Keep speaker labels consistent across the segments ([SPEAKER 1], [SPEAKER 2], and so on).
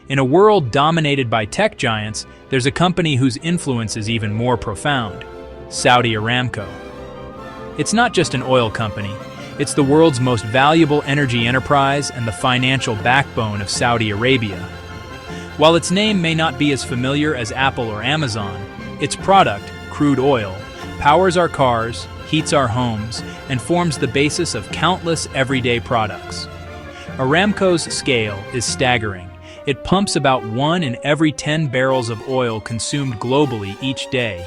[SPEAKER 1] In a world dominated by tech giants, there's a company whose influence is even more profound: Saudi Aramco. It's not just an oil company, it's the world's most valuable energy enterprise and the financial backbone of Saudi Arabia. While its name may not be as familiar as Apple or Amazon, its product, crude oil, powers our cars, heats our homes, and forms the basis of countless everyday products. Aramco's scale is staggering. It pumps about 1 in every 10 barrels of oil consumed globally each day.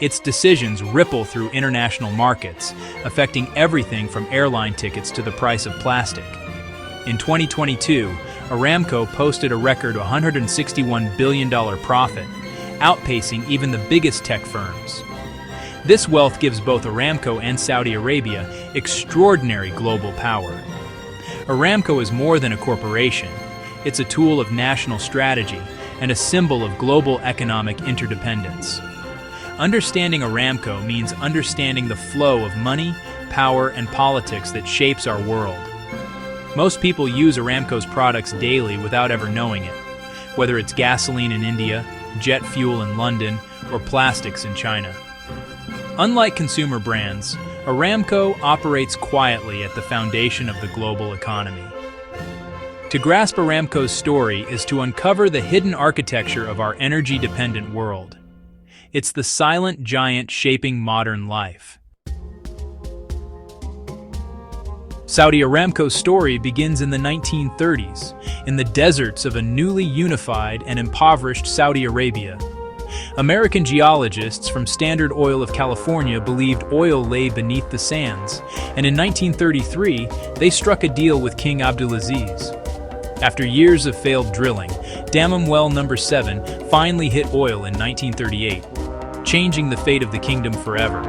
[SPEAKER 1] Its decisions ripple through international markets, affecting everything from airline tickets to the price of plastic. In 2022, Aramco posted a record $161 billion profit, outpacing even the biggest tech firms. This wealth gives both Aramco and Saudi Arabia extraordinary global power. Aramco is more than a corporation. It's a tool of national strategy and a symbol of global economic interdependence. Understanding Aramco means understanding the flow of money, power, and politics that shapes our world. Most people use Aramco's products daily without ever knowing it, whether it's gasoline in India, jet fuel in London, or plastics in China. Unlike consumer brands, Aramco operates quietly at the foundation of the global economy. To grasp Aramco's story is to uncover the hidden architecture of our energy-dependent world. It's the silent giant shaping modern life. Saudi Aramco's story begins in the 1930s, in the deserts of a newly unified and impoverished Saudi Arabia. American geologists from Standard Oil of California believed oil lay beneath the sands, and in 1933, they struck a deal with King Abdulaziz. After years of failed drilling, Dammam Well No. 7 finally hit oil in 1938, changing the fate of the kingdom forever.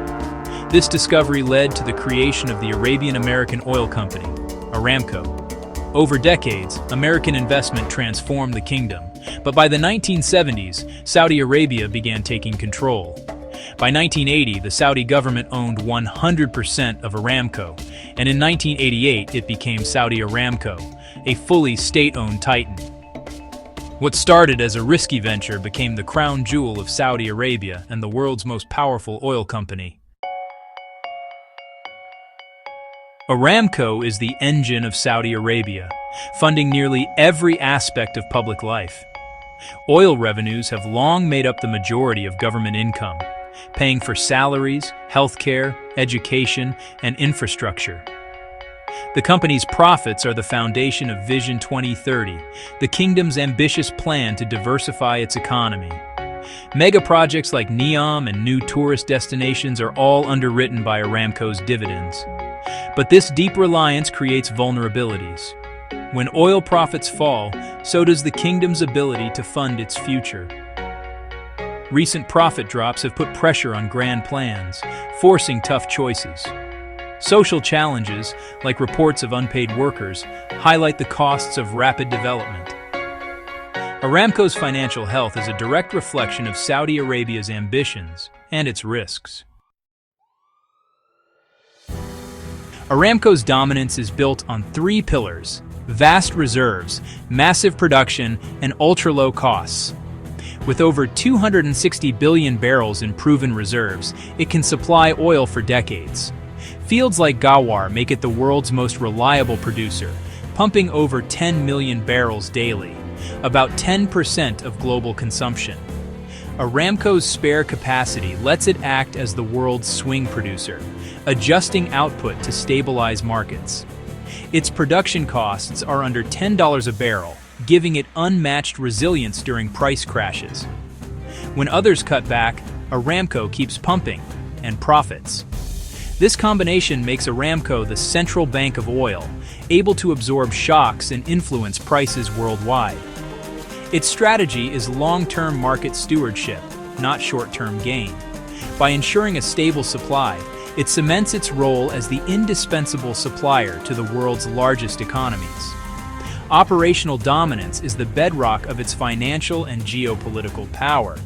[SPEAKER 1] This discovery led to the creation of the Arabian-American Oil Company, Aramco. Over decades, American investment transformed the kingdom, but by the 1970s, Saudi Arabia began taking control. By 1980, the Saudi government owned 100% of Aramco, and in 1988 it became Saudi Aramco, a fully state-owned titan. What started as a risky venture became the crown jewel of Saudi Arabia and the world's most powerful oil company. Aramco is the engine of Saudi Arabia, funding nearly every aspect of public life. Oil revenues have long made up the majority of government income, paying for salaries, healthcare, education, and infrastructure. The company's profits are the foundation of Vision 2030, the kingdom's ambitious plan to diversify its economy. Mega projects like NEOM and new tourist destinations are all underwritten by Aramco's dividends. But this deep reliance creates vulnerabilities. When oil profits fall, so does the kingdom's ability to fund its future. Recent profit drops have put pressure on grand plans, forcing tough choices. Social challenges, like reports of unpaid workers, highlight the costs of rapid development. Aramco's financial health is a direct reflection of Saudi Arabia's ambitions and its risks. Aramco's dominance is built on 3 pillars: vast reserves, massive production, and ultra-low costs. With over 260 billion barrels in proven reserves, it can supply oil for decades. Fields like Ghawar make it the world's most reliable producer, pumping over 10 million barrels daily, about 10% of global consumption. Aramco's spare capacity lets it act as the world's swing producer, adjusting output to stabilize markets. Its production costs are under $10 a barrel, giving it unmatched resilience during price crashes. When others cut back, Aramco keeps pumping and profits. This combination makes Aramco the central bank of oil, able to absorb shocks and influence prices worldwide. Its strategy is long-term market stewardship, not short-term gain. By ensuring a stable supply, it cements its role as the indispensable supplier to the world's largest economies. Operational dominance is the bedrock of its financial and geopolitical power.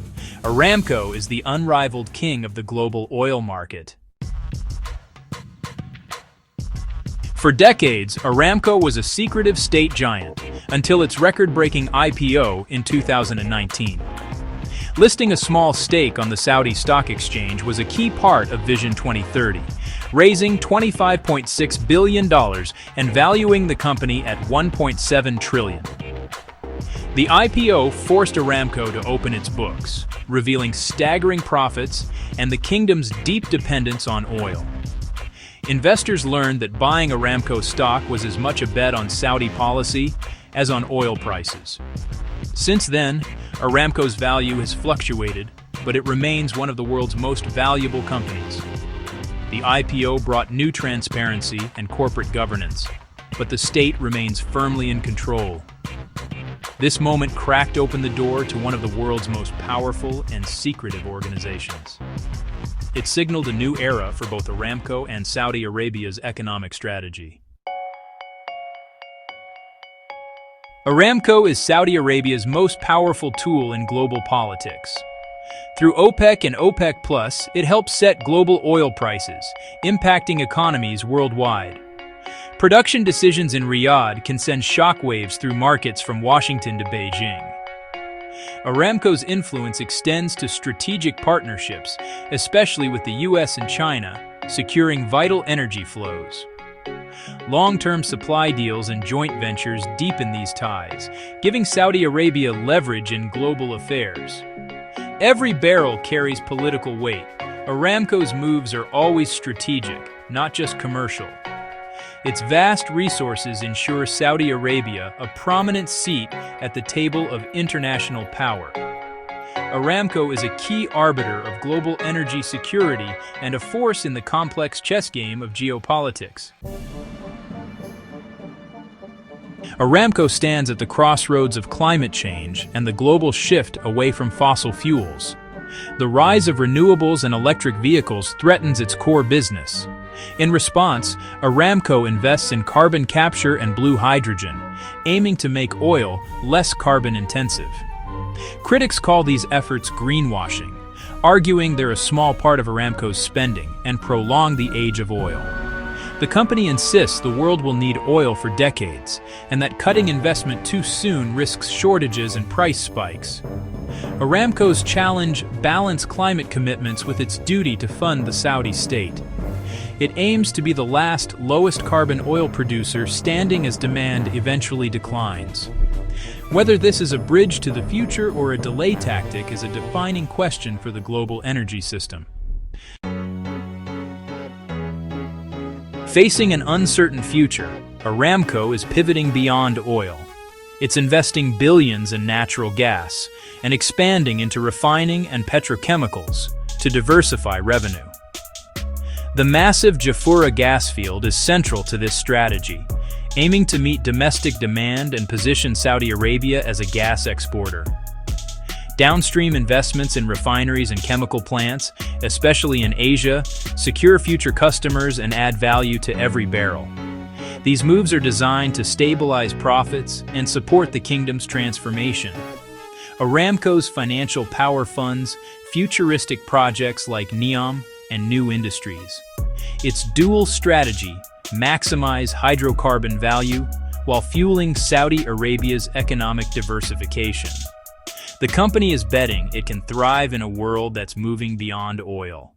[SPEAKER 1] Aramco is the unrivaled king of the global oil market. For decades, Aramco was a secretive state giant, until its record-breaking IPO in 2019. Listing a small stake on the Saudi Stock Exchange was a key part of Vision 2030, raising $25.6 billion and valuing the company at $1.7 trillion. The IPO forced Aramco to open its books, revealing staggering profits and the kingdom's deep dependence on oil. Investors learned that buying Aramco stock was as much a bet on Saudi policy as on oil prices. Since then, Aramco's value has fluctuated, but it remains one of the world's most valuable companies. The IPO brought new transparency and corporate governance, but the state remains firmly in control. This moment cracked open the door to one of the world's most powerful and secretive organizations. It signaled a new era for both Aramco and Saudi Arabia's economic strategy. Aramco is Saudi Arabia's most powerful tool in global politics. Through OPEC and OPEC+, it helps set global oil prices, impacting economies worldwide. Production decisions in Riyadh can send shockwaves through markets from Washington to Beijing. Aramco's influence extends to strategic partnerships, especially with the US and China, securing vital energy flows. Long-term supply deals and joint ventures deepen these ties, giving Saudi Arabia leverage in global affairs. Every barrel carries political weight. Aramco's moves are always strategic, not just commercial. Its vast resources ensure Saudi Arabia a prominent seat at the table of international power. Aramco is a key arbiter of global energy security and a force in the complex chess game of geopolitics. Aramco stands at the crossroads of climate change and the global shift away from fossil fuels. The rise of renewables and electric vehicles threatens its core business. In response, Aramco invests in carbon capture and blue hydrogen, aiming to make oil less carbon-intensive. Critics call these efforts greenwashing, arguing they're a small part of Aramco's spending and prolong the age of oil. The company insists the world will need oil for decades, and that cutting investment too soon risks shortages and price spikes. Aramco's challenge balance climate commitments with its duty to fund the Saudi state. It aims to be the last lowest carbon oil producer standing as demand eventually declines. Whether this is a bridge to the future or a delay tactic is a defining question for the global energy system. Facing an uncertain future, Aramco is pivoting beyond oil. It's investing billions in natural gas and expanding into refining and petrochemicals to diversify revenue. The massive Jafurah gas field is central to this strategy, aiming to meet domestic demand and position Saudi Arabia as a gas exporter. Downstream investments in refineries and chemical plants, especially in Asia, secure future customers and add value to every barrel. These moves are designed to stabilize profits and support the kingdom's transformation. Aramco's financial power funds futuristic projects like NEOM and new industries. Its dual strategy maximize hydrocarbon value while fueling Saudi Arabia's economic diversification. The company is betting it can thrive in a world that's moving beyond oil.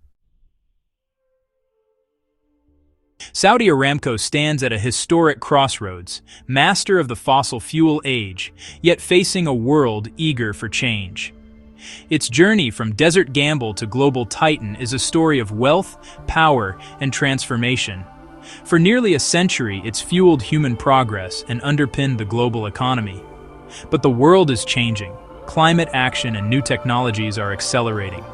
[SPEAKER 1] Saudi Aramco stands at a historic crossroads, master of the fossil fuel age, yet facing a world eager for change. Its journey from desert gamble to global titan is a story of wealth, power, and transformation. For nearly a century, it's fueled human progress and underpinned the global economy. But the world is changing. Climate action and new technologies are accelerating.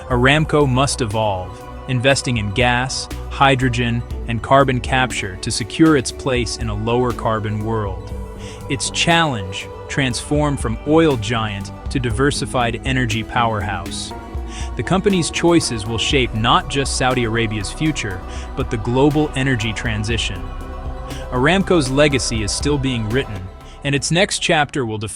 [SPEAKER 1] Aramco must evolve, investing in gas, hydrogen, and carbon capture to secure its place in a lower carbon world. Its challenge transformed from oil giant to diversified energy powerhouse. The company's choices will shape not just Saudi Arabia's future, but the global energy transition. Aramco's legacy is still being written, and its next chapter will define